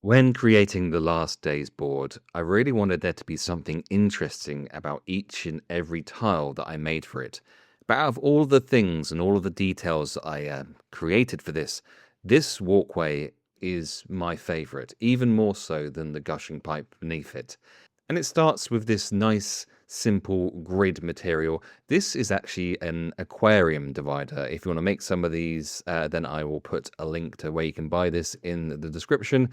When creating the last day's board, I really wanted there to be something interesting about each and every tile that I made for it. But out of all the things and all of the details that I created for this walkway is my favorite, even more so than the gushing pipe beneath it. And it starts with this nice, simple grid material. This is actually an aquarium divider. If you want to make some of these, then I will put a link to where you can buy this in the description.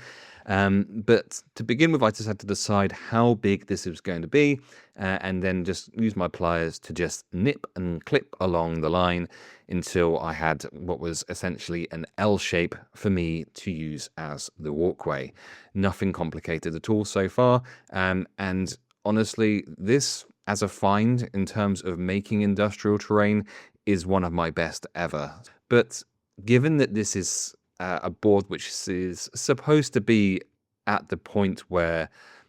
But to begin with, I just had to decide how big this was going to be, and then just use my pliers to just nip and clip along the line until I had what was essentially an L shape for me to use as the walkway. Nothing complicated at all so far, and honestly, this as a find in terms of making industrial terrain is one of my best ever. But given that this is a board which is supposed to be at the point where,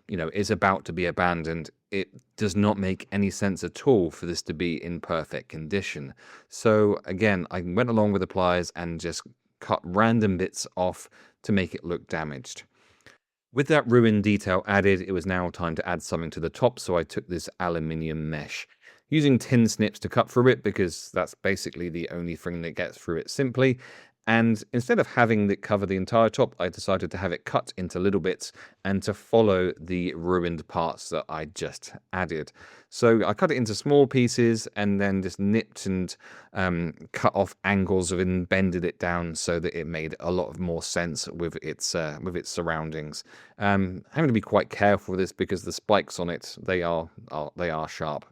is about to be abandoned, it does not make any sense at all for this to be in perfect condition. So again, I went along with the pliers and just cut random bits off to make it look damaged. With that ruined detail added, it was now time to add something to the top, so I took this aluminium mesh. Using tin snips to cut through it, because that's basically the only thing that gets through it simply. And instead of having it cover the entire top, I decided to have it cut into little bits and to follow the ruined parts that I just added. So I cut it into small pieces and then just nipped and cut off angles and bended it down so that it made a lot of more sense with its surroundings. Having to be quite careful with this because the spikes on it, they are sharp.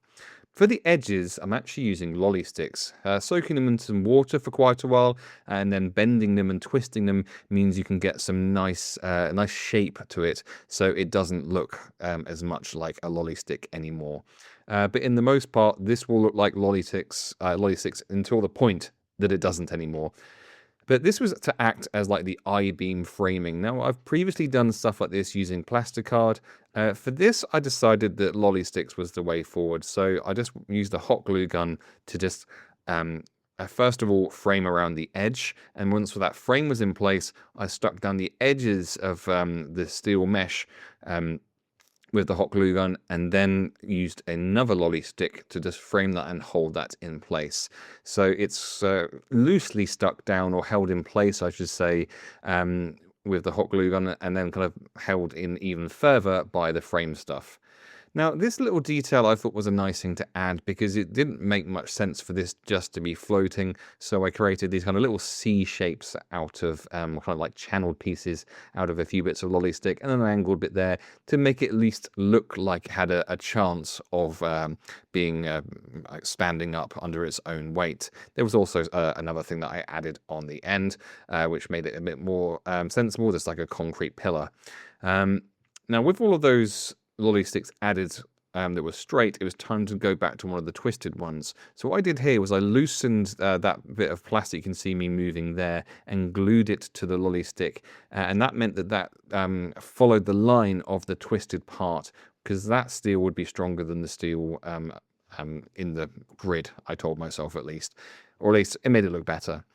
For the edges, I'm actually using lolly sticks, soaking them in some water for quite a while, and then bending them and twisting them means you can get some nice shape to it, so it doesn't look as much like a lolly stick anymore. But in the most part, this will look like lolly sticks until the point that it doesn't anymore. But this was to act as like the I-beam framing. Now, I've previously done stuff like this using plasticard. For this, I decided that lolly sticks was the way forward. So I just used the hot glue gun to just, first of all, frame around the edge. And once that frame was in place, I stuck down the edges of the steel mesh with the hot glue gun, and then used another lolly stick to just frame that and hold that in place. So it's loosely stuck down, or held in place, I should say, with the hot glue gun, and then kind of held in even further by the frame stuff. Now, this little detail I thought was a nice thing to add because it didn't make much sense for this just to be floating, so I created these kind of little C shapes out of kind of like channeled pieces out of a few bits of lolly stick and an angled bit there to make it at least look like it had a chance of being standing up under its own weight. There was also another thing that I added on the end, which made it a bit more sensible, just like a concrete pillar. Now, with all of those lolly sticks added that were straight, it was time to go back to one of the twisted ones. So what I did here was I loosened that bit of plastic you can see me moving there and glued it to the lolly stick, and that meant that followed the line of the twisted part, because that steel would be stronger than the steel in the grid, I told myself at least, or at least it made it look better.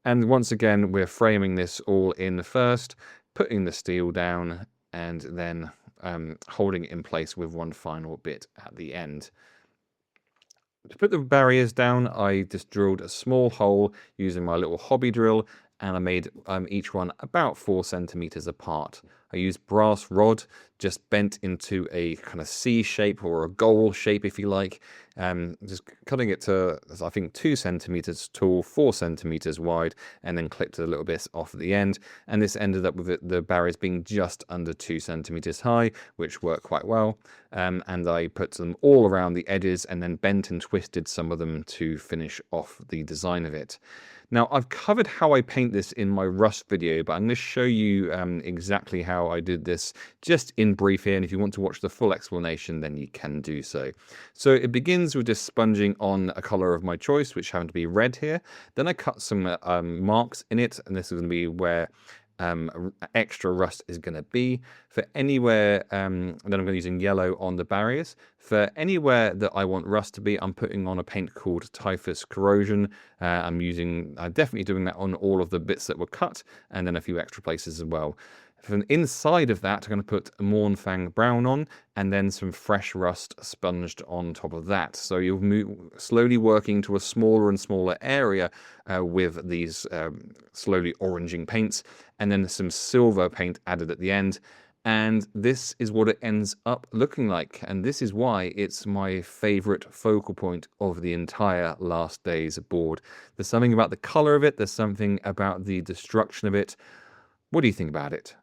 And once again, we're framing this all in first, putting the steel down, and then holding it in place with one final bit at the end. To put the barriers down, I just drilled a small hole using my little hobby drill, and I made each one about 4 centimeters apart. I used brass rod, just bent into a kind of C shape, or a goal shape if you like, just cutting it to, I think, 2 centimeters tall, 4 centimeters wide, and then clipped it a little bit off at the end. And this ended up with the barriers being just under 2 centimeters high, which worked quite well. And I put them all around the edges and then bent and twisted some of them to finish off the design of it. Now, I've covered how I paint this in my Rust video, but I'm going to show you exactly how I did this just in brief here, and if you want to watch the full explanation, then you can do so. So it begins with just sponging on a colour of my choice, which happened to be red here. Then I cut some marks in it, and this is going to be where extra rust is going to be. For anywhere, then I'm going to be using yellow on the barriers. For anywhere that I want rust to be, I'm putting on a paint called Typhus Corrosion. I'm definitely doing that on all of the bits that were cut, and then a few extra places as well. From the inside of that, I'm going to put a Mournfang Brown on, and then some fresh rust sponged on top of that. So you'll move slowly working to a smaller and smaller area with these slowly oranging paints, and then some silver paint added at the end. And this is what it ends up looking like. And this is why it's my favorite focal point of the entire Last Days board. There's something about the color of it. There's something about the destruction of it. What do you think about it?